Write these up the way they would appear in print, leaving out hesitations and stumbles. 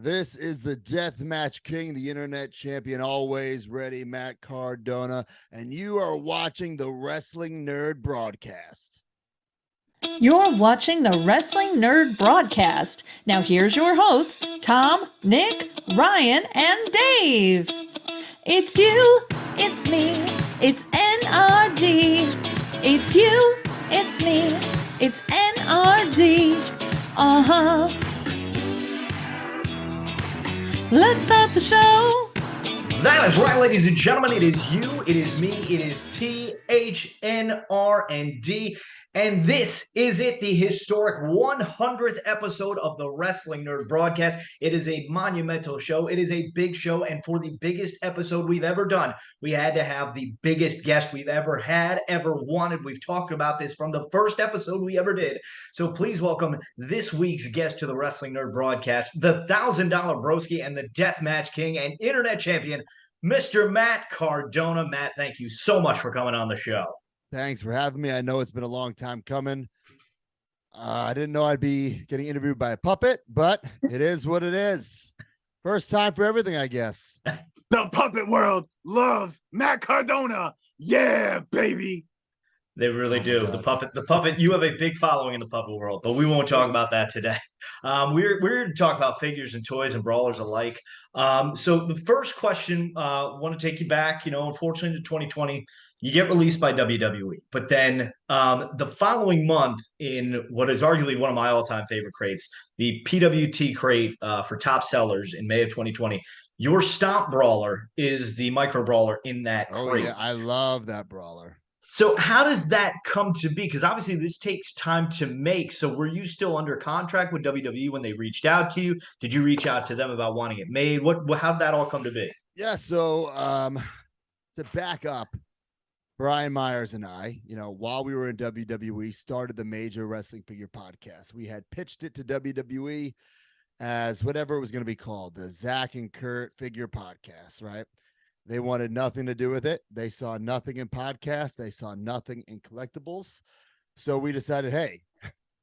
This is the Deathmatch King, the Internet Champion, always ready, Matt Cardona, and you are watching the Wrestling Nerd Broadcast. You're watching the Wrestling Nerd Broadcast. Now here's your hosts, Tom, Nick, Ryan, and Dave. It's you, it's me, it's N.R.D. It's you, it's me, it's N.R.D. Uh-huh. Let's start the show. That is right, ladies and gentlemen. It is you, it is me, it is THNR&D. And this is it, the historic 100th episode of the Wrestling Nerd Broadcast. It is a monumental show. It is a big show. And for the biggest episode we've ever done, we had to have the biggest guest we've ever had, ever wanted. We've talked about this from the first episode we ever did. So please welcome this week's guest to the Wrestling Nerd Broadcast, the $1,000 Broski and the Deathmatch King and Internet Champion, Mr. Matt Cardona. Matt, thank you so much for coming on the show. Thanks for having me. I know it's been a long time coming. I didn't know I'd be getting interviewed by a puppet, but it is what it is. First time for everything, I guess. The puppet world loves Matt Cardona. Yeah, baby. They really do. The puppet, you have a big following in the puppet world, but we won't talk about that today. We're here to talk about figures and toys and brawlers alike. So the first question, want to take you back, unfortunately to 2020, you get released by WWE, but then the following month in what is arguably one of my all-time favorite crates, the PWT crate for top sellers in May of 2020, your Stomp Brawler is the micro brawler in that crate. Oh, yeah, I love that brawler. So how does that come to be? Because obviously this takes time to make. So were you still under contract with WWE when they reached out to you? Did you reach out to them about wanting it made? How'd that all come to be? Yeah, so to back up, Brian Myers and I, while we were in WWE, started the Major Wrestling Figure Podcast. We had pitched it to WWE as whatever it was going to be called, the Zach and Kurt Figure Podcast, right? They wanted nothing to do with it. They saw nothing in podcasts. They saw nothing in collectibles. So we decided, hey,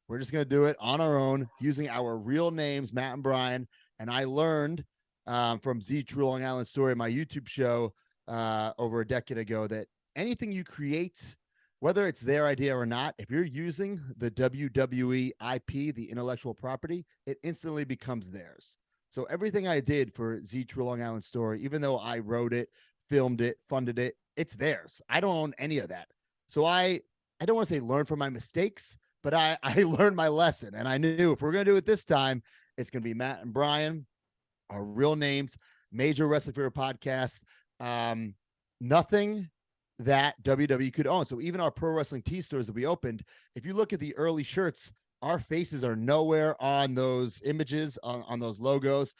we're just going to do it on our own using our real names, Matt and Brian. And I learned from Z True Long Island Story, my YouTube show over a decade ago, that anything you create, whether it's their idea or not, if you're using the WWE IP, the intellectual property, it instantly becomes theirs. So everything I did for Z True Long Island Story, even though I wrote it, filmed it, funded it, it's theirs. I don't own any of that. So I don't want to say learn from my mistakes, but I learned my lesson. And I knew if we're going to do it this time, it's going to be Matt and Brian, our real names, Major Wrestling Figure Podcast, nothing that WWE could own. So even our pro wrestling tee stores that we opened, if you look at the early shirts, our faces are nowhere on those images, on those logos.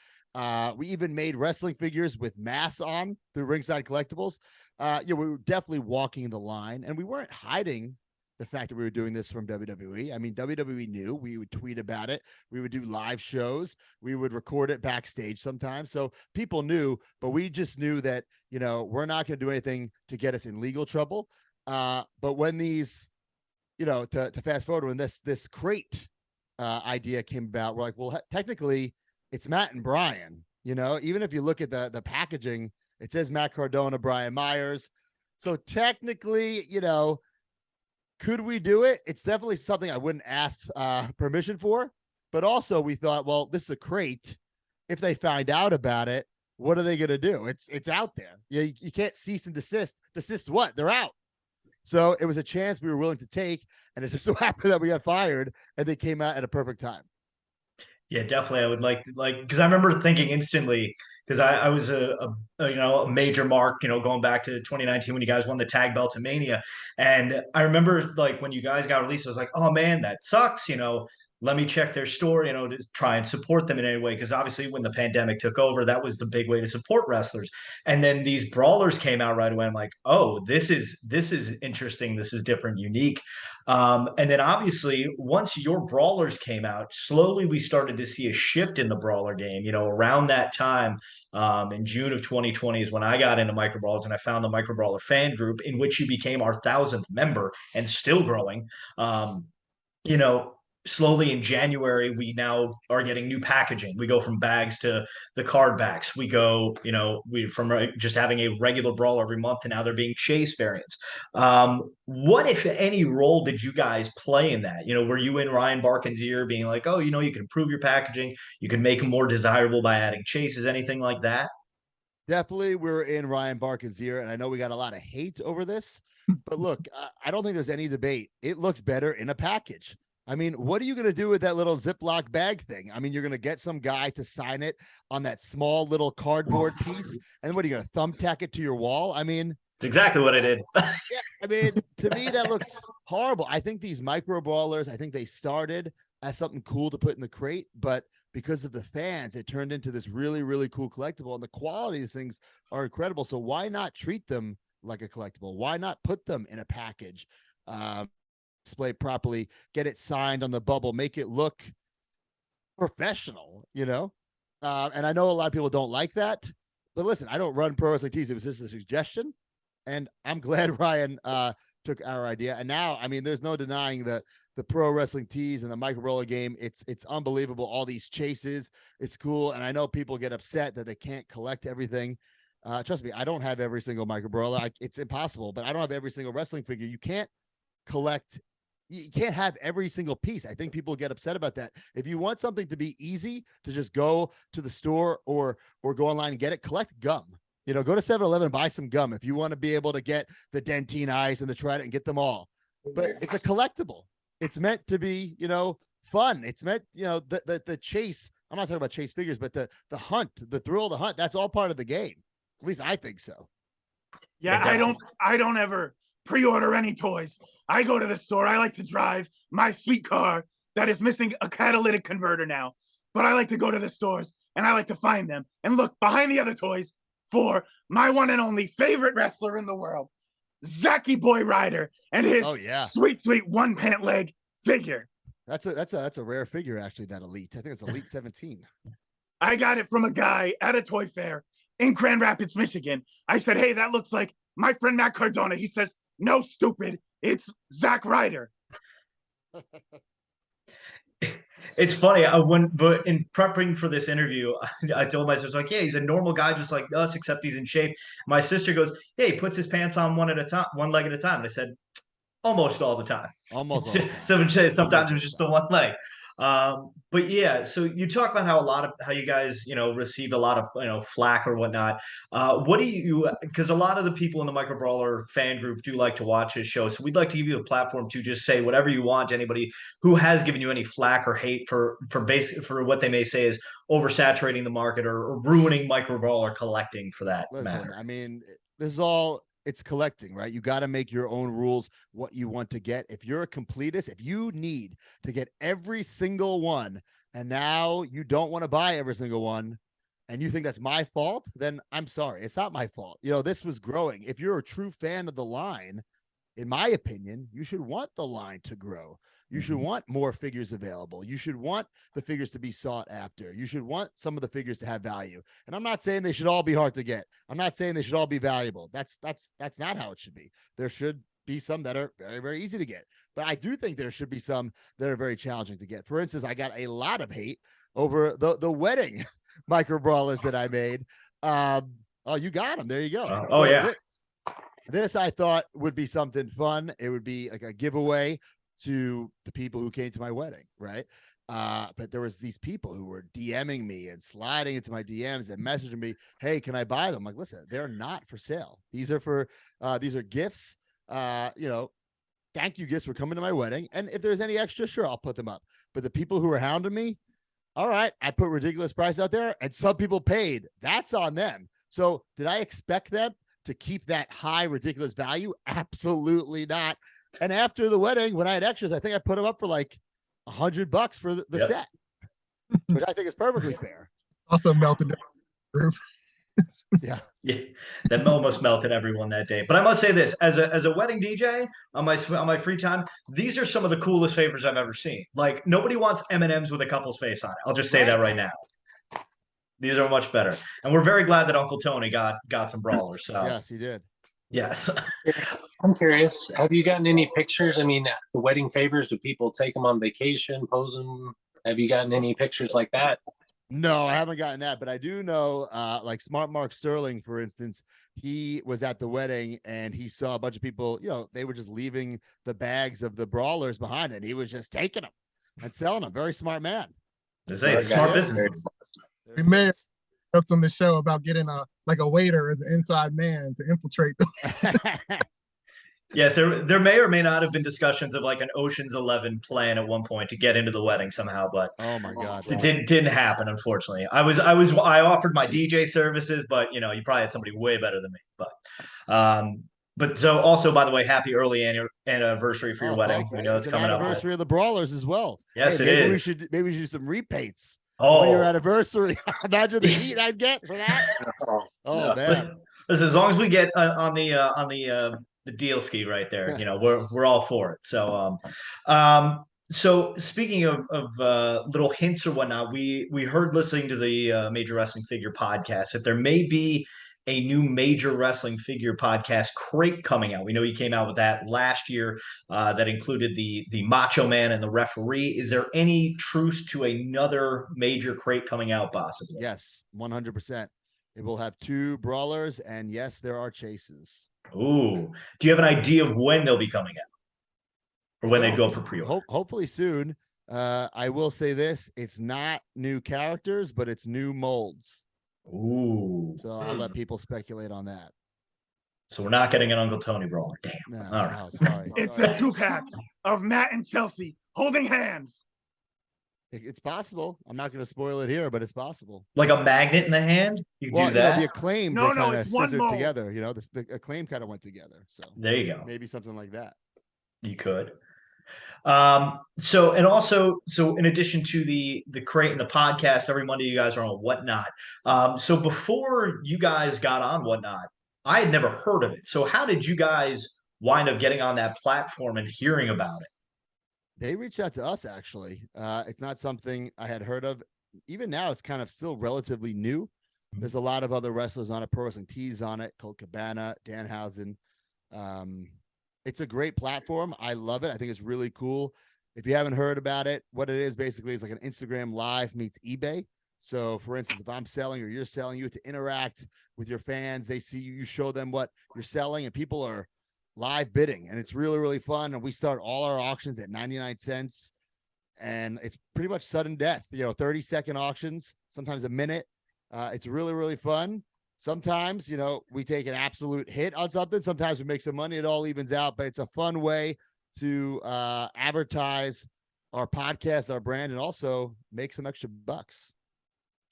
We even made wrestling figures with masks on through Ringside Collectibles. We were definitely walking the line, and we weren't hiding the fact that we were doing this from WWE. I mean, WWE knew. We would tweet about it. We would do live shows. We would record it backstage sometimes. So people knew, but we just knew that, we're not going to do anything to get us in legal trouble. But when these, to fast forward, when this crate idea came about, we're like, well, technically it's Matt and Brian, even if you look at the packaging, it says Matt Cardona, Brian Myers. So technically, could we do it? It's definitely something I wouldn't ask permission for, but also we thought, well, this is a crate. If they find out about it, what are they going to do? It's out there. You can't cease and desist. Desist what? They're out. So it was a chance we were willing to take, and it just so happened that we got fired, and they came out at a perfect time. Yeah, definitely. I would like to, because I remember thinking instantly, because I was a major mark, going back to 2019 when you guys won the tag belts in Mania, and I remember when you guys got released, I was like, oh man, that sucks. Let me check their store, to try and support them in any way. Because obviously when the pandemic took over, that was the big way to support wrestlers. And then these brawlers came out right away. I'm like, oh, this is interesting. This is different, unique. And then obviously once your brawlers came out, slowly we started to see a shift in the brawler game. Around that time, in June of 2020 is when I got into micro brawlers, and I found the micro brawler fan group in which you became our 1,000th member and still growing. slowly in January, we now are getting new packaging. We go from bags to the card backs. We go, we from just having a regular Brawler every month to now there being chase variants. What, if any, role did you guys play in that? Were you in Ryan Barkin's ear being like, oh, you can improve your packaging, you can make them more desirable by adding chases, anything like that? Definitely, we're in Ryan Barkin's ear, and I know we got a lot of hate over this, but look, I don't think there's any debate. It looks better in a package. I mean, what are you going to do with that little Ziploc bag thing? I mean, you're going to get some guy to sign it on that small little cardboard piece, and what are you going to thumbtack it to your wall? I mean, it's exactly what I did. yeah, I mean, to me, that looks horrible. I think these micro brawlers, I think they started as something cool to put in the crate, but because of the fans, it turned into this really, really cool collectible, and the quality of these things are incredible. So why not treat them like a collectible? Why not put them in a package? Display properly, get it signed on the bubble, make it look professional, and I know a lot of people don't like that, but listen, I don't run Pro Wrestling Tees. It was just a suggestion, and I'm glad Ryan took our idea. And now, I mean, there's no denying the Pro Wrestling Tees and the micro roller game. It's unbelievable, all these chases. It's cool, and I know people get upset that they can't collect everything. Trust me, I don't have every single micro brawler. It's impossible, but I don't have every single wrestling figure. You can't collect. You can't have every single piece. I think people get upset about that. If you want something to be easy to just go to the store or go online and get it, collect gum. Go to 7-Eleven, buy some gum if you want to be able to get the Dentine Eyes and the Trident and get them all. But it's a collectible. It's meant to be, fun. It's meant, the chase. I'm not talking about chase figures, but the hunt, the thrill of the hunt, that's all part of the game. At least I think so. Yeah, I don't ever pre-order any toys. I go to the store. I like to drive my sweet car that is missing a catalytic converter now. But I like to go to the stores and I like to find them and look behind the other toys for my one and only favorite wrestler in the world, Zacky Boy Ryder, and his sweet one pant leg figure. That's a rare figure, actually, that Elite. I think it's Elite 17. I got it from a guy at a toy fair in Grand Rapids, Michigan. I said, hey, that looks like my friend Matt Cardona. He says, no, stupid. It's Zack Ryder. It's funny. But in prepping for this interview, I told myself, like, yeah, he's a normal guy just like us, except he's in shape. My sister goes, yeah, he puts his pants on one leg at a time. And I said, almost all the time. Almost all the time. Sometimes it was just the one leg. But yeah, so you talk about how you guys, receive a lot of, flack or whatnot. What do you, because a lot of the people in the Micro Brawler fan group do like to watch his show. So we'd like to give you the platform to just say whatever you want to anybody who has given you any flack or hate for what they may say is oversaturating the market or ruining Micro Brawler collecting for that matter. I mean, it's collecting, right? You got to make your own rules, what you want to get. If you're a completist, if you need to get every single one, and now you don't want to buy every single one, and you think that's my fault, then I'm sorry. It's not my fault. This was growing. If you're a true fan of the line, in my opinion, you should want the line to grow. You should want more figures available. You should want the figures to be sought after. You should want some of the figures to have value. And I'm not saying they should all be hard to get. I'm not saying they should all be valuable. That's not how it should be. There should be some that are very, very easy to get. But I do think there should be some that are very challenging to get. For instance, I got a lot of hate over the wedding micro brawlers that I made. Oh, you got them. There you go. Yeah. This I thought would be something fun. It would be like a giveaway to the people who came to my wedding, right? But there was these people who were DMing me and sliding into my DMs and messaging me, hey, can I buy them? I'm like, listen, they're not for sale. These are gifts, thank you gifts for coming to my wedding. And if there's any extra, sure, I'll put them up. But the people who are hounding me, all right, I put ridiculous price out there and some people paid. That's on them. So did I expect them to keep that high, ridiculous value? Absolutely not. And after the wedding, when I had extras, I think I put them up for like $100 for the set, which I think is perfectly fair. Also melted down the roof. Yeah, that almost melted everyone that day. But I must say this: as a wedding DJ on my free time, these are some of the coolest favors I've ever seen. Like nobody wants M&Ms with a couple's face on it. I'll just say that right now. These are much better, and we're very glad that Uncle Tony got some brawlers. So yes, he did. Yes. I'm curious. Have you gotten any pictures? I mean, the wedding favors, do people take them on vacation, pose them? Have you gotten any pictures like that? No, I haven't gotten that, but I do know, like Smart Mark Sterling, for instance, he was at the wedding and he saw a bunch of people, they were just leaving the bags of the brawlers behind, and he was just taking them and selling them. Very smart man. To say it's smart business. We may have joked on the show about getting a waiter as an inside man to infiltrate them. Yes, there may or may not have been discussions of like an Ocean's 11 plan at one point to get into the wedding somehow, but Oh my God. it didn't happen, unfortunately. I offered my DJ services, but you probably had somebody way better than me. But so also, by the way, happy early anniversary for your wedding. Thank you. We know It's it's an coming up. anniversary of the Brawlers as well. Yes, maybe it we is. should do some repates Oh, on your anniversary. Imagine the heat I'd get for that. Oh man. Listen, as long as we get on the deal ski right there, we're all for it. So speaking of little hints or whatnot, we heard listening to the Major Wrestling Figure podcast that there may be a new Major Wrestling Figure podcast crate coming out. We know you came out with that last year, that included the Macho Man and the referee. Is there any truce to another major crate coming out possibly? Yes, 100%. It will have 2 brawlers, and yes, there are chases. Ooh, do you have an idea of when they'll be coming out, or when they'd go for pre-order? Hopefully soon. I will say this: it's not new characters, but it's new molds. Ooh, So I'll let people speculate on that. So we're not getting an Uncle Tony brawler. Damn. No, All right. no, sorry. It's sorry. a 2-pack of Matt and Chelsea holding hands. It's possible. I'm not going to spoil it here, but it's possible. Like a magnet in the hand? You can do The that? Acclaim, No, they no, kind of it's one scissored mold. together. The Acclaim kind of went together. So There you go. maybe something like that. You could. So in addition to the crate and the podcast, every Monday you guys are on Whatnot. So before you guys got on Whatnot, I had never heard of it. So how did you guys wind up getting on that platform and hearing about it? They reached out to us, actually. It's not something I had heard of. Even now, it's kind of still relatively new. There's a lot of other wrestlers on it. Pro Wrestling Tees on it. Colt Cabana, Danhausen. It's a great platform. I love it. I think it's really cool. If you haven't heard about it, what it is basically is like an Instagram Live meets eBay. So, for instance, if I'm selling or you're selling, you have to interact with your fans. They see you, you show them what you're selling, and people are live bidding, and it's really, really fun. And we start all our auctions at 99 cents, and it's pretty much sudden death, 30-second auctions, sometimes a minute. It's really, really fun. Sometimes, we take an absolute hit on something. Sometimes we make some money. It all evens out, but it's a fun way to advertise our podcast, our brand, and also make some extra bucks.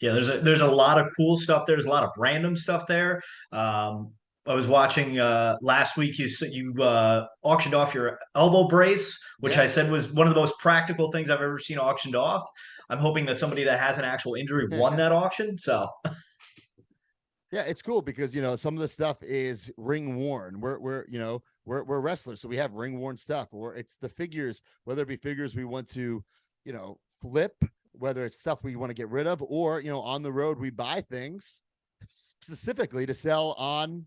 Yeah, there's a lot of cool stuff. There's a lot of random stuff there. I was watching last week. You auctioned off your elbow brace, which I said was one of the most practical things I've ever seen auctioned off. I'm hoping that somebody that has an actual injury won that auction. So, yeah, it's cool because some of the stuff is ring worn. We're wrestlers, so we have ring worn stuff, or it's the figures, whether it be figures we want to, flip, whether it's stuff we want to get rid of, or on the road we buy things specifically to sell on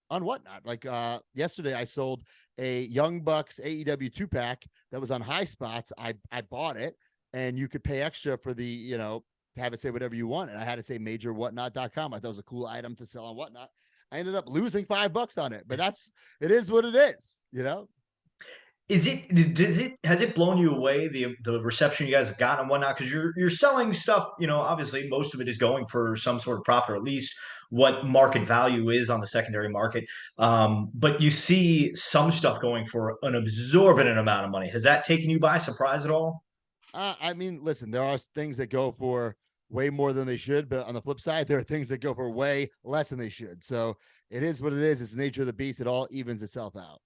Whatnot. Like yesterday, I sold a Young Bucks AEW 2-pack that was on High Spots. I bought it, and you could pay extra for the have it say whatever you want, and I had to say majorwhatnot.com. I thought it was a cool item to sell on Whatnot. I ended up losing $5 on it, but it is what it is, has it blown you away, the reception you guys have gotten and whatnot? Because you're selling stuff, obviously most of it is going for some sort of profit, or at least what market value is on the secondary market. But you see some stuff going for an exorbitant amount of money. Has that taken you by surprise at all? I mean, listen, there are things that go for way more than they should, but on the flip side, there are things that go for way less than they should. So it is what it is. It's the nature of the beast. It all evens itself out.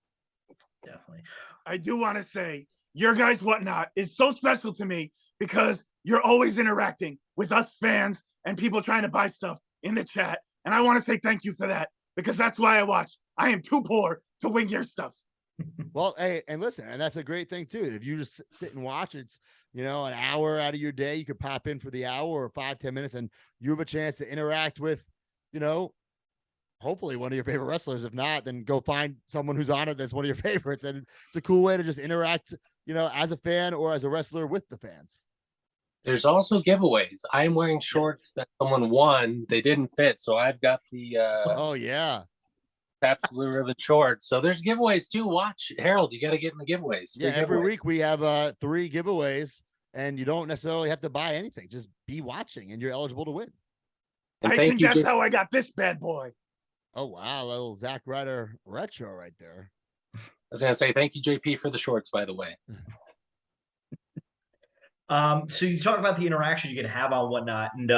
Definitely. I do want to say your guys' Whatnot is so special to me because you're always interacting with us fans and people trying to buy stuff in the chat. And I want to say thank you for that, because that's why I watch. I am too poor to win your stuff. Well, hey, and listen, and that's a great thing too. If you just sit and watch, it's, an hour out of your day, you could pop in for the hour or 5-10 minutes, and you have a chance to interact with, hopefully one of your favorite wrestlers. If not, then go find someone who's on it that's one of your favorites. And it's a cool way to just interact, as a fan or as a wrestler with the fans. There's also giveaways. I'm wearing shorts that someone won. They didn't fit, so I've got the Oh yeah. Taps Blue Ribbon shorts. So there's giveaways too. Watch, Harold, you got to get in the giveaways. Yeah, Big every giveaway. week we have 3 giveaways, and you don't necessarily have to buy anything. Just be watching, and you're eligible to win. And I thank think you, that's Jay- how I got this bad boy. Oh wow, little Zack Ryder retro right there. I was gonna say thank you, JP, for the shorts, by the way. So you talk about the interaction you can have on whatnot, and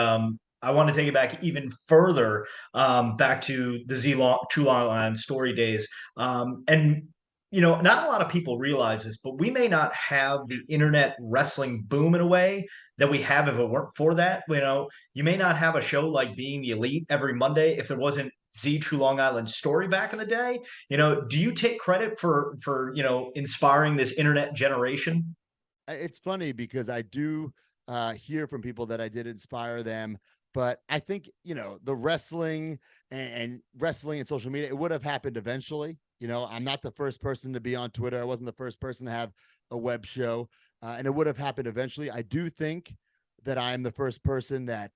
I want to take it back even further, back to the True Long Line story days. And not a lot of people realize this, but we may not have the internet wrestling boom in a way that we have if it weren't for that. You may not have a show like Being the Elite every Monday if there wasn't Z True Long Island story back in the day. Do you take credit for inspiring this internet generation? It's funny because I do hear from people that I did inspire them, but I think the wrestling and wrestling and social media, it would have happened eventually. I'm not the first person to be on Twitter. I wasn't the first person to have a web show, and it would have happened eventually. I do think that I'm the first person that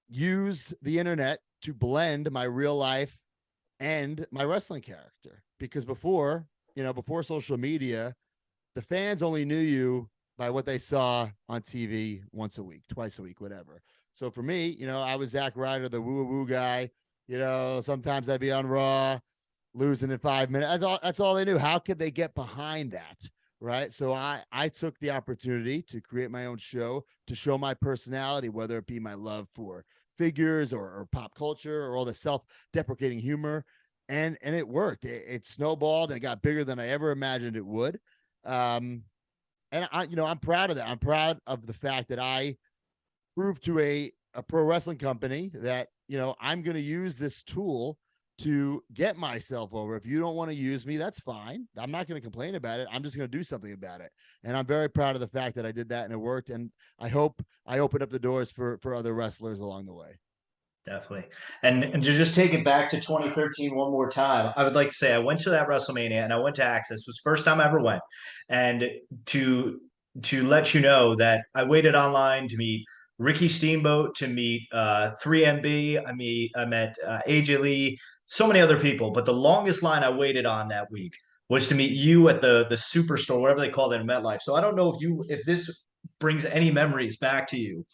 used the internet to blend my real life and my wrestling character, because before social media, the fans only knew you by what they saw on TV once a week, twice a week, whatever. So for me, I was Zack Ryder, the woo-woo guy. Sometimes I'd be on Raw, losing in 5 minutes. That's all they knew. How could they get behind that? Right. So I took the opportunity to create my own show to show my personality, whether it be my love for figures or pop culture or all the self-deprecating humor. And it worked. It snowballed and it got bigger than I ever imagined it would. And I'm proud of that. I'm proud of the fact that I proved to a pro wrestling company that, I'm going to use this tool to get myself over. If you don't want to use me, that's fine. I'm not going to complain about it. I'm just going to do something about it. And I'm very proud of the fact that I did that and it worked. And I hope I opened up the doors for other wrestlers along the way. Definitely. And to just take it back to 2013 one more time, I would like to say I went to that WrestleMania and I went to Access. It was the first time I ever went. And to let you know that I waited online to meet Ricky Steamboat, to meet 3MB. I met AJ Lee, so many other people. But the longest line I waited on that week was to meet you at the Superstore, whatever they called it in MetLife. So I don't know if this brings any memories back to you.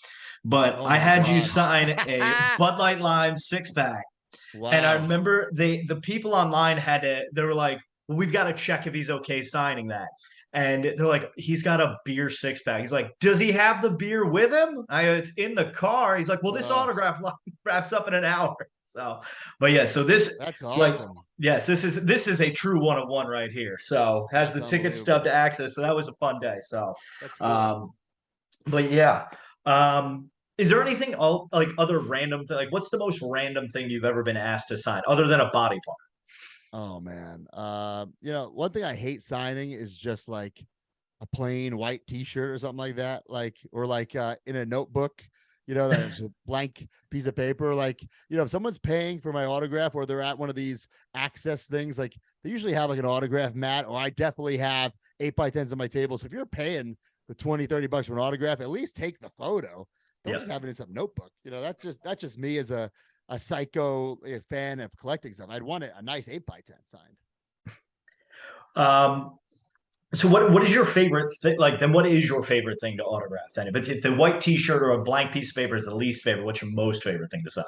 But Oh I had you God. sign a Bud Light Lime 6-pack. Wow. And I remember the people online they were like, well, we've got to check if he's okay signing that. And they're like, he's got a beer 6-pack. He's like, does he have the beer with him? It's in the car. He's like, well, this autograph wraps up in an hour. So, but yeah, so that's awesome. Yes, this is a true one-of-one right here. So has That's the ticket stub to Access. So that was a fun day. So, that's cool. but yeah. Is there anything like other random like what's the most random thing you've ever been asked to sign other than a body part? Oh man. One thing I hate signing is just like a plain white t-shirt or something like that. Or in a notebook, that's a blank piece of paper. If someone's paying for my autograph or they're at one of these access things, they usually have an autograph mat, or I definitely have 8x10s on my table. So if you're paying the $20-$30 for an autograph, at least take the photo. Don't just have it in some notebook. That's just me as a psycho fan of collecting stuff. I'd want a nice 8x10 signed. So what is your favorite thing? Then what is your favorite thing to autograph? Then if the white t-shirt or a blank piece of paper is the least favorite, what's your most favorite thing to sign?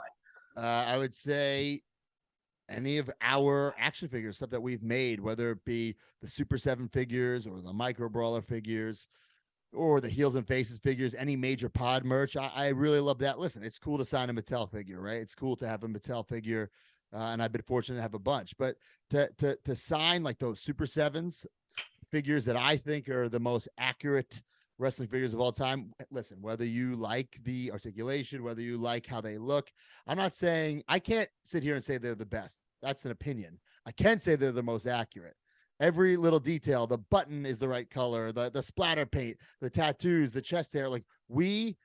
I would say any of our action figures, stuff that we've made, whether it be the Super 7 figures or the Micro Brawler figures, or the Heels and Faces figures, any major pod merch. I really love that. Listen, it's cool to sign a Mattel figure, right? It's cool to have a Mattel figure, and I've been fortunate to have a bunch. But to sign those Super 7s figures that I think are the most accurate wrestling figures of all time. Listen, whether you like the articulation, whether you like how they look, I'm not saying, I can't sit here and say they're the best. That's an opinion. I can say they're the most accurate. Every little detail, the button is the right color, the splatter paint, the tattoos, the chest hair. We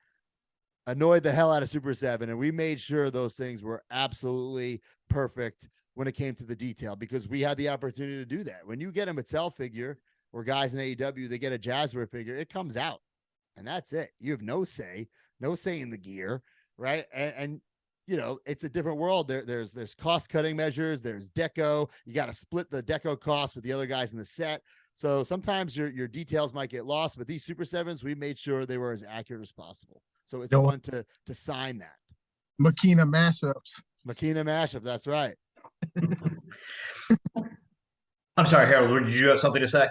annoyed the hell out of Super 7, and we made sure those things were absolutely perfect when it came to the detail, because we had the opportunity to do that. When you get a Mattel figure or guys in AEW, they get a Jazzware figure, it comes out and that's it. You have no say in the gear, right? And you know, it's a different world. There's cost cutting measures, there's deco. You got to split the deco cost with the other guys in the set. So sometimes your details might get lost, but these Super 7s, we made sure they were as accurate as possible. So it's fun to sign that. Makina mashups. Makina mashup, that's right. I'm sorry, Harold, did you have something to say?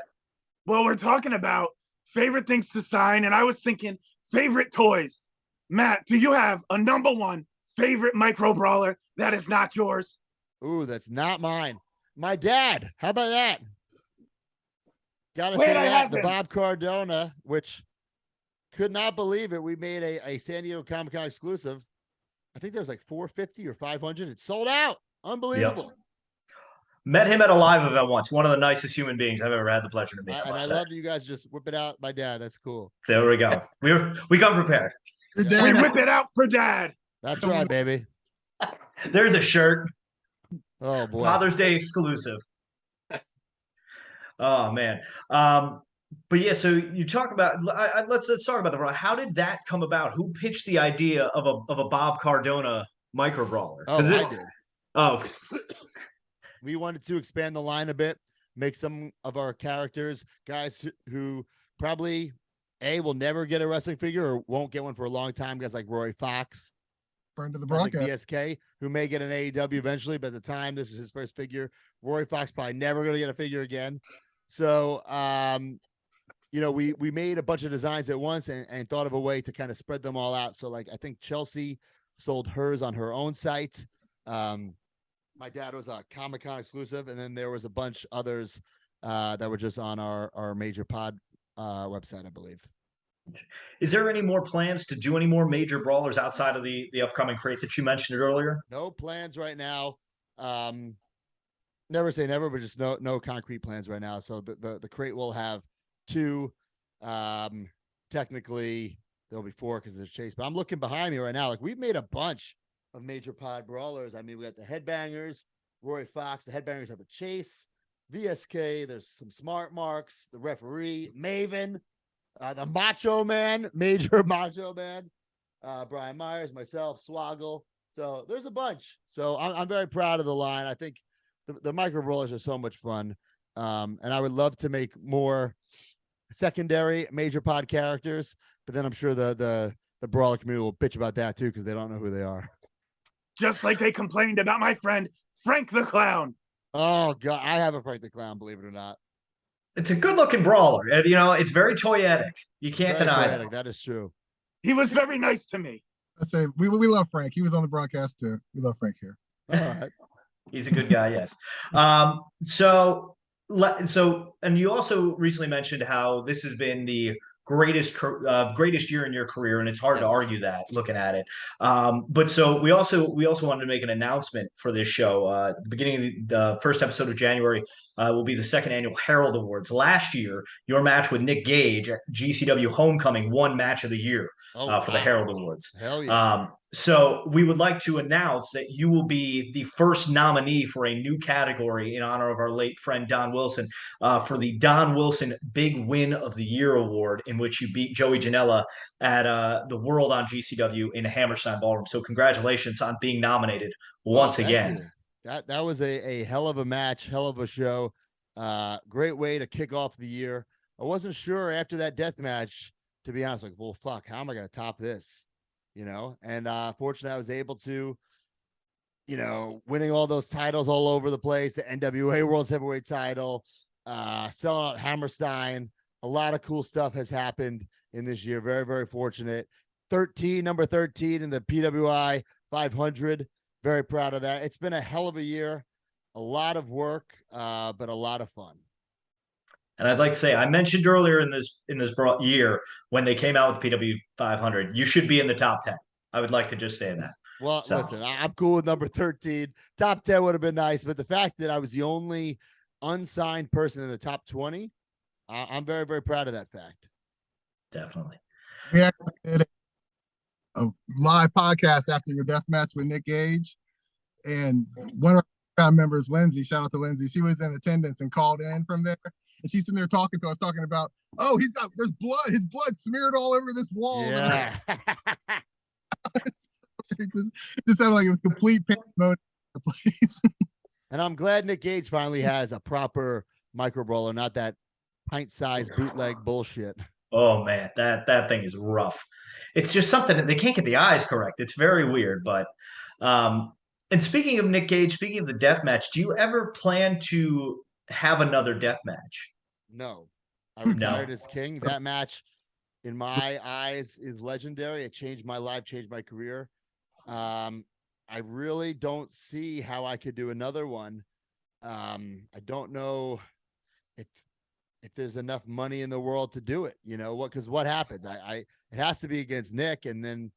Well, we're talking about favorite things to sign, and I was thinking favorite toys. Matt, do you have a number one favorite micro brawler that is not yours? Ooh, that's not mine. My dad. How about that? Gotta say that, the Bob Cardona, which could not believe it. We made a San Diego Comic-Con exclusive. I think there was like 450 or 500. It sold out. Unbelievable. Yep. Met him at a live event once. One of the nicest human beings I've ever had the pleasure to meet. And I love that you guys just whip it out. My dad. That's cool. There we go. We come prepared. We whip it out for dad. That's right, baby. There's a shirt. Oh boy. Father's Day exclusive. Oh man. But yeah, so you talk about let's talk about the how did that come about? Who pitched the idea of a Bob Cardona micro brawler? Oh, I did. Oh, we wanted to expand the line a bit, make some of our characters guys who probably will never get a wrestling figure or won't get one for a long time. Guys like Roy Fox, friend of the like broadcast, BSK, who may get an AEW eventually, but at the time this is his first figure. Roy Fox probably never going to get a figure again. So, you know, we made a bunch of designs at once and thought of a way to kind of spread them all out. So like, I think Chelsea sold hers on her own site. My dad was a Comic-Con exclusive, and then there was a bunch others that were just on our major pod website, I believe. Is there any more plans to do any more major brawlers outside of the upcoming crate that you mentioned earlier? No plans right now. Never say never, but just no concrete plans right now. So the crate will have 2. Technically there'll be 4 because there's Chase, but I'm looking behind me right now. Like, we've made a bunch of major pod brawlers. I mean, we got the Headbangers, Roy Fox. The Headbangers have a Chase, VSK. There's some Smart Marks, the Referee, Maven, the Macho Man, Major Macho Man, Brian Myers, myself, Swoggle. So there's a bunch. So I'm very proud of the line. I think the micro brawlers are so much fun. And I would love to make more secondary major pod characters, but then I'm sure the brawler community will bitch about that too, because they don't know who they are. Just like they complained about my friend Frank the Clown. Oh God, I have a Frank the Clown, believe it or not. It's a good-looking brawler, and you know it's very toyetic. You can't deny it. That is true. He was very nice to me. I say we love Frank. He was on the broadcast too. We love Frank here. All right. He's a good guy, yes. So, and you also recently mentioned how this has been the greatest year in your career, and it's hard to argue that looking at it. But so we also wanted to make an announcement for this show. The beginning of the first episode of January will be the second annual Herald Awards. Last year, your match with Nick Gage at GCW Homecoming won Match of the Year for the Herald Awards. Hell yeah. So we would like to announce that you will be the first nominee for a new category in honor of our late friend Don Wilson for the Don Wilson Big Win of the Year Award, in which you beat Joey Janela at the World on GCW in Hammerstein Ballroom. So congratulations on being nominated once again. You. That was a hell of a match, hell of a show. Great way to kick off the year. I wasn't sure after that death match, to be honest, like, well, fuck, how am I going to top this? You know, and fortunately I was able to, you know, winning all those titles all over the place, the NWA World's Heavyweight title, selling out Hammerstein. A lot of cool stuff has happened in this year. Very, very fortunate. Number 13 in the PWI 500. Very proud of that. It's been a hell of a year, a lot of work, but a lot of fun. And I'd like to say, I mentioned earlier in this year when they came out with PW 500, you should be in the top 10. I would like to just say that. Well, listen, I'm cool with number 13. Top 10 would have been nice, but the fact that I was the only unsigned person in the top 20, I'm very, very proud of that fact. Definitely. We actually did a live podcast after your death match with Nick Gage, and one of our members, Lindsay, shout out to Lindsay, she was in attendance and called in from there, and she's sitting there talking to us, talking about, oh, there's blood, his blood smeared all over this wall. Yeah. It just sounded like it was complete pandemonium in the place. And I'm glad Nick Gage finally has a proper micro brawler, not that pint-sized bootleg bullshit. Oh man, that thing is rough. It's just something that they can't get the eyes correct. It's very weird. But and speaking of Nick Gage, speaking of the death match, do you ever plan to have another death match? No, I retired as king. That match, in my eyes, is legendary. It changed my life, changed my career. I really don't see how I could do another one. I don't know if there's enough money in the world to do it, because what happens? It has to be against Nick, and then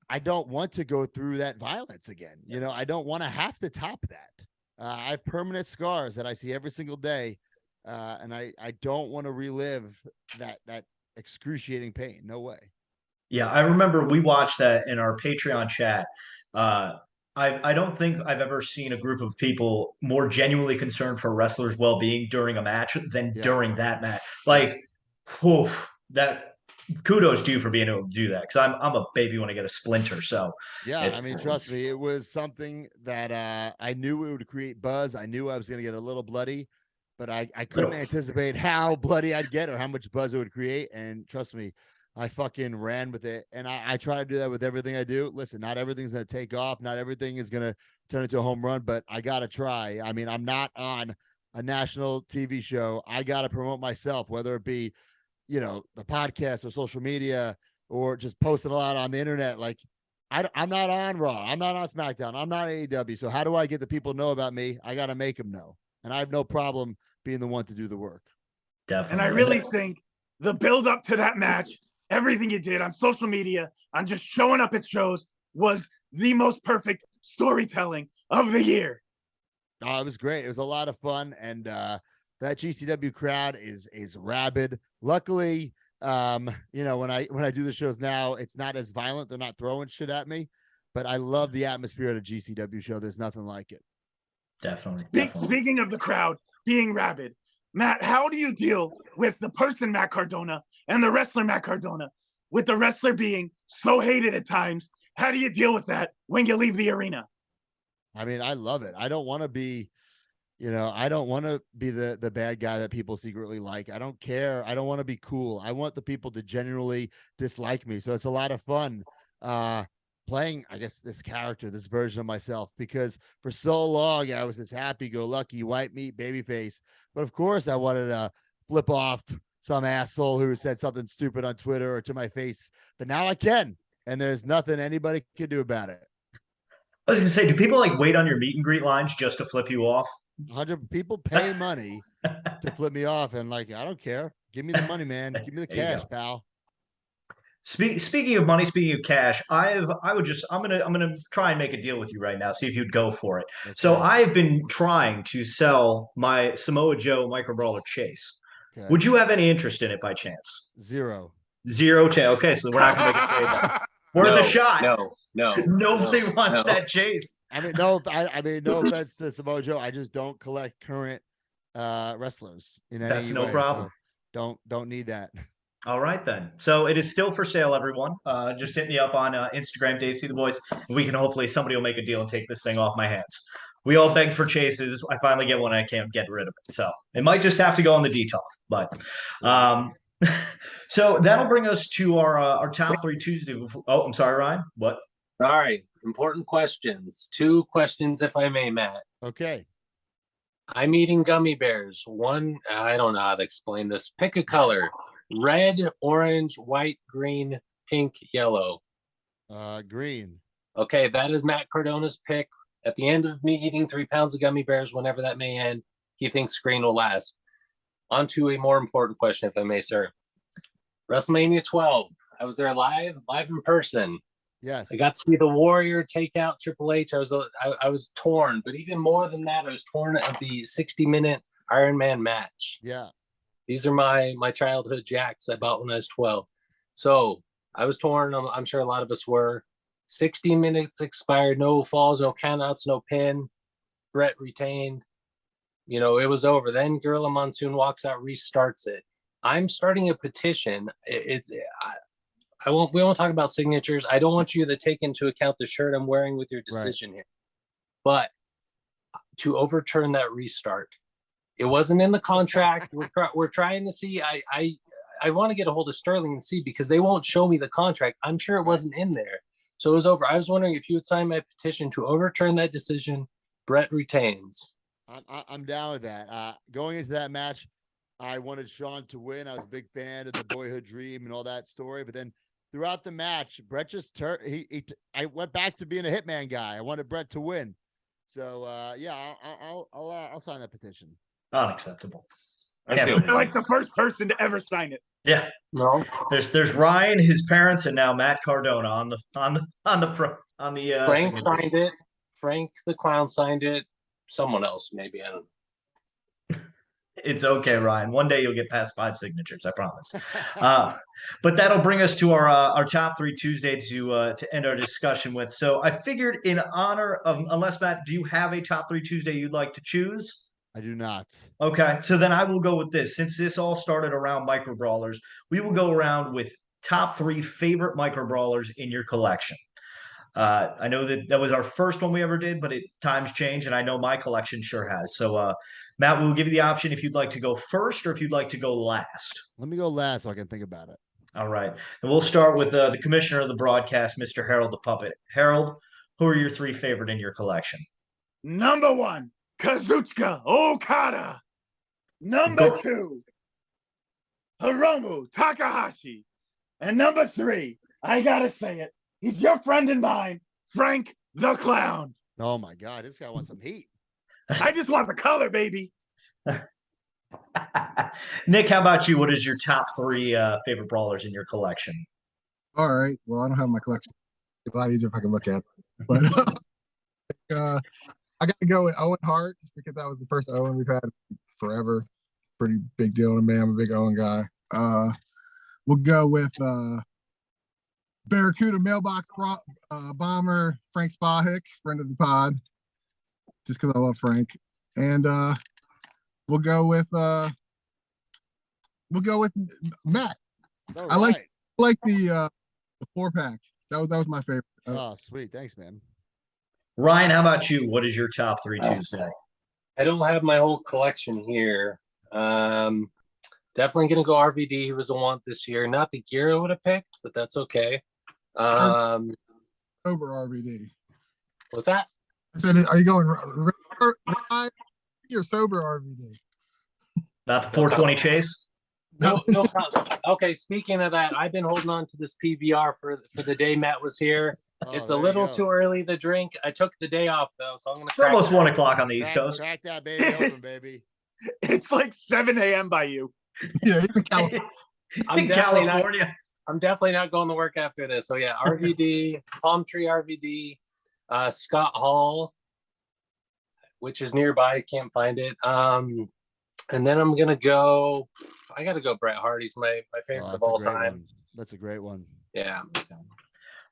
I don't want to go through that violence again. I don't want to have to top that. I have permanent scars that I see every single day. And I don't want to relive that excruciating pain. No way. Yeah, I remember we watched that in our Patreon chat. I don't think I've ever seen a group of people more genuinely concerned for a wrestler's well-being during a match than during that match. Like, whew, that kudos to you for being able to do that, because I'm a baby when I get a splinter. So yeah, I mean, trust me, it was something that I knew it would create buzz. I knew I was going to get a little bloody, but I couldn't anticipate how bloody I'd get or how much buzz it would create. And trust me, I fucking ran with it. And I try to do that with everything I do. Listen, not everything's going to take off. Not everything is going to turn into a home run, but I got to try. I mean, I'm not on a national TV show. I got to promote myself, whether it be, the podcast or social media or just posting a lot on the internet. Like I'm not on Raw. I'm not on SmackDown. I'm not AEW. So how do I get the people to know about me? I got to make them know. And I have no problem being the one to do the work. Definitely. And I really think the build up to that match, everything you did on social media, on just showing up at shows, was the most perfect storytelling of the year. Oh, it was great. It was a lot of fun. And that GCW crowd is rabid. Luckily, when I do the shows now, it's not as violent. They're not throwing shit at me, but I love the atmosphere at a GCW show. There's nothing like it. Definitely. Speaking of the crowd being rabid, Matt, how do you deal with the person Matt Cardona and the wrestler Matt Cardona, with the wrestler being so hated at times? How do you deal with that when you leave the arena? I mean, I love it. I don't want to be, I don't want to be the bad guy that people secretly like. I don't care. I don't want to be cool. I want the people to genuinely dislike me. So it's a lot of fun playing, I guess, this character, this version of myself, because for so long I was this happy-go-lucky white meat babyface. But of course I wanted to flip off some asshole who said something stupid on Twitter or to my face. But now I can, and there's nothing anybody can do about it. I was gonna say, do people wait on your meet and greet lines just to flip you off? 100 people pay money to flip me off, and I don't care. Give me the money, man. Give me the cash, pal. Speaking of money, speaking of cash, I'm gonna try and make a deal with you right now. See if you'd go for it. Okay. So I've been trying to sell my Samoa Joe micro brawler Chase. Okay. Would you have any interest in it by chance? Zero. Okay, so we're not gonna make a trade. Worth a shot. No. Nobody wants that Chase. I mean, no offense to Samoa Joe. I just don't collect current wrestlers in any That's no way, problem. So don't need that. All right, then. So it is still for sale, everyone. Just hit me up on Instagram, Dave See the Voice. We can hopefully somebody will make a deal and take this thing off my hands. We all begged for chases. I finally get one. I can't get rid of it. So it might just have to go on the DTOF. But so that'll bring us to our top 3 Tuesday. Oh, I'm sorry, Ryan. What? All right. Important questions. 2 questions, if I may, Matt. Okay. I'm eating gummy bears. One, I don't know how to explain this. Pick a color. Red, orange, white, green, pink, yellow. Green. Okay, that is Matt Cardona's pick. At the end of me eating 3 pounds of gummy bears, whenever that may end, he thinks green will last. On to a more important question, if I may, sir. WrestleMania 12. I was there live in person. Yes. I got to see the Warrior take out Triple H. I was torn, but even more than that, I was torn of the 60-minute Iron Man match. Yeah. These are my childhood jacks I bought when I was 12. So I was torn. I'm sure a lot of us were. 60 minutes expired, no falls, no countouts, no pin. Brett retained. You know, it was over. Then Gorilla Monsoon walks out, restarts it. I'm starting a petition. I won't. We won't talk about signatures. I don't want you to take into account the shirt I'm wearing with your decision here, but to overturn that restart. It wasn't in the contract. We're trying to see. I want to get a hold of Sterling and see, because they won't show me the contract. I'm sure it wasn't in there. So it was over. I was wondering if you would sign my petition to overturn that decision. Brett retains. I'm down with that. Going into that match, I wanted Sean to win. I was a big fan of the boyhood dream and all that story. But then throughout the match, Brett just turned. I went back to being a hitman guy. I wanted Brett to win. So yeah, I'll sign that petition. Unacceptable. You're like the first person to ever sign it. Yeah. No. There's Ryan, his parents, and now Matt Cardona on the Frank signed it. Frank the Clown signed it. Someone else, maybe. I don't know. It's okay, Ryan. One day you'll get past 5 signatures, I promise. But that'll bring us to our top 3 Tuesday to end our discussion with. So I figured, in honor of, unless Matt, do you have a top 3 Tuesday you'd like to choose? I do not. Okay, so then I will go with this. Since this all started around micro brawlers, we will go around with top 3 favorite micro brawlers in your collection. I know that was our first one we ever did, but times change, and I know my collection sure has. So, Matt, we'll give you the option if you'd like to go first or if you'd like to go last. Let me go last so I can think about it. All right. And we'll start with the commissioner of the broadcast, Mr. Harold the Puppet. Harold, who are your 3 favorite in your collection? Number 1, Kazuchika Okada. Number 2, Hiromu Takahashi. And number 3, I gotta say it, he's your friend and mine, Frank the Clown. Oh my God, this guy wants some heat. I just want the color, baby. Nick, how about you? What is your top 3 favorite brawlers in your collection? All right. Well, I don't have my collection. It's a lot easier if I can look at it. But I got to go with Owen Hart, just because that was the first Owen we've had forever. Pretty big deal to me. I'm a big Owen guy. We'll go with Barracuda Mailbox Bomber, Frank Spahick, friend of the pod, just because I love Frank. And we'll go with Matt. I like the 4-pack. That was my favorite. Oh, sweet. Thanks, man. Ryan, how about you? What is your top 3 Tuesday? I don't have my whole collection here. Definitely gonna go RVD. He was a want this year. Not the gear I would have picked, but that's okay. Sober RVD. What's that? I said, are you going Ryan or sober RVD? Not the 420 chase? No. Okay, speaking of that, I've been holding on to this PBR for the day Matt was here. It's a little too early to drink. I took the day off, though, so I'm going to... It's almost 1 o'clock on the East Coast. Crack that baby open, baby. It's like 7 a.m. by you. Yeah, he's in California. I'm California. I'm definitely not going to work after this. So, yeah, RVD, Palm Tree RVD, Scott Hall, which is nearby. Can't find it. And then I'm going to go... I got to go Bret Hart. He's my favorite of all time. That's a great one. Yeah.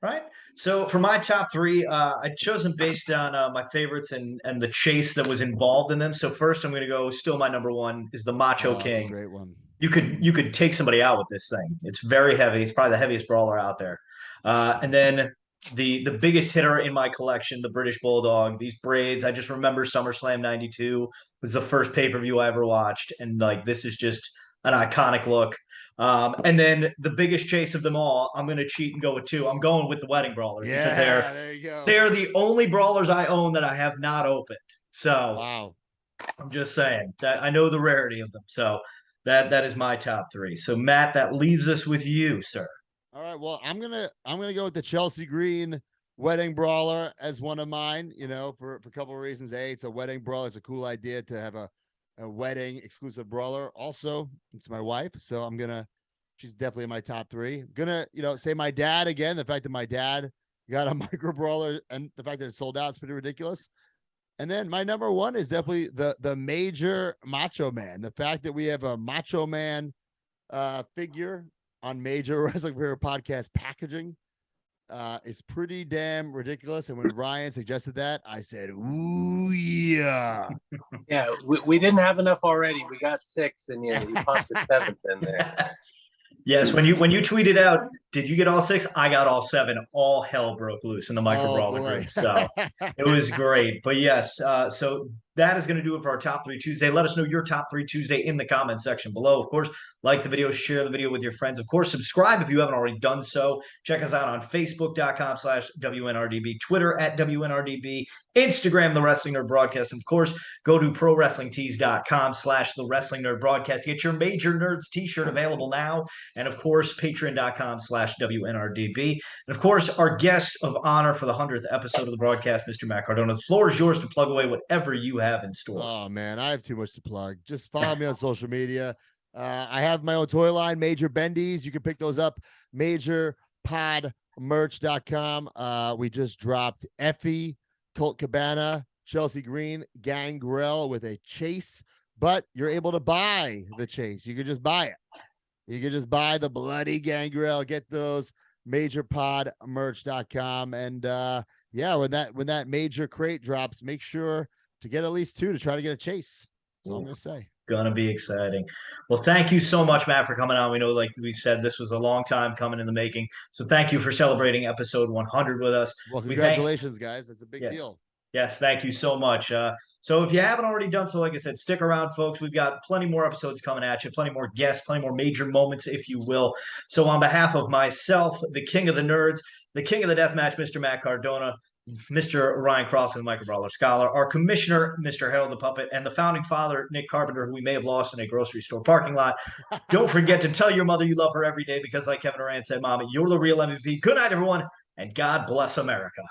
Right. So for my top 3, I chose them based on my favorites and the chase that was involved in them. So first, I'm going to go. Still, my number 1 is the Macho King. That's a great one. You could take somebody out with this thing. It's very heavy. It's probably the heaviest brawler out there. And then the biggest hitter in my collection, the British Bulldog. These braids. I just remember SummerSlam '92 was the first pay-per-view I ever watched, and like this is just an iconic look. And then the biggest chase of them all, I'm going to cheat and go with 2. I'm going with the Wedding Brawlers because there you go. they're the only brawlers I own that I have not opened. So wow, I'm just saying that I know the rarity of them. So that is my top 3. So Matt, that leaves us with you, sir. All right. Well, I'm gonna go with the Chelsea Green Wedding Brawler as one of mine. You know, for a couple of reasons. A, it's a wedding brawler. It's a cool idea to have a wedding exclusive brawler. Also, it's my wife, so she's definitely in my top 3. I'm gonna, say my dad again. The fact that my dad got a micro brawler and the fact that it sold out is pretty ridiculous. And then my number 1 is definitely the major Macho Man. The fact that we have a Macho Man figure on major Wrestling Career podcast packaging is pretty damn ridiculous. And when Ryan suggested that, I said, ooh, yeah. Yeah, we didn't have enough already. We got 6, and you popped the 7th in there. Yes, when you tweeted out, did you get all 6? I got all 7. All hell broke loose in the Micro Brawler group. So it was great. But yes, so that is going to do it for our top 3 Tuesday. Let us know your top 3 Tuesday in the comment section below. Of course, like the video, share the video with your friends. Of course, subscribe if you haven't already done so. Check us out on Facebook.com/WNRDB, Twitter @WNRDB, Instagram, The Wrestling Nerd Broadcast. And of course, go to ProWrestlingTees.com/The Wrestling Nerd Broadcast to get your Major Nerds t-shirt available now. And of course, Patreon.com/WNRDB. And of course, our guest of honor for the 100th episode of the broadcast, Mr. Matt Cardona. The floor is yours to plug away whatever you have in store. Oh man, I have too much to plug. Just follow me on social media. I have my own toy line, Major Bendies. You can pick those up, majorpodmerch.com. We just dropped Effie, Colt Cabana, Chelsea Green, Gangrel with a chase, but you're able to buy the chase. You can just buy it. You can just buy the bloody Gangrel. Get those, majorpodmerch.com. And yeah, when that major crate drops, make sure to get at least 2 to try to get a chase. That's all I'm gonna say. Gonna be exciting. Well, thank you so much, Matt, for coming on. We know, like we've said, this was a long time coming in the making. So thank you for celebrating episode 100 with us. Well, congratulations, guys. That's a big deal. Yes, thank you so much. So if you haven't already done so, like I said, stick around, folks. We've got plenty more episodes coming at you, plenty more guests, plenty more major moments, if you will. So on behalf of myself, the king of the nerds, the king of the deathmatch, Mr. Matt Cardona, Mr. Ryan Crossley, the Micro Brawler Scholar, our commissioner, Mr. Harold the Puppet, and the founding father, Nick Carpenter, who we may have lost in a grocery store parking lot. Don't forget to tell your mother you love her every day because, like Kevin Durant said, Mom, you're the real MVP. Good night, everyone, and God bless America.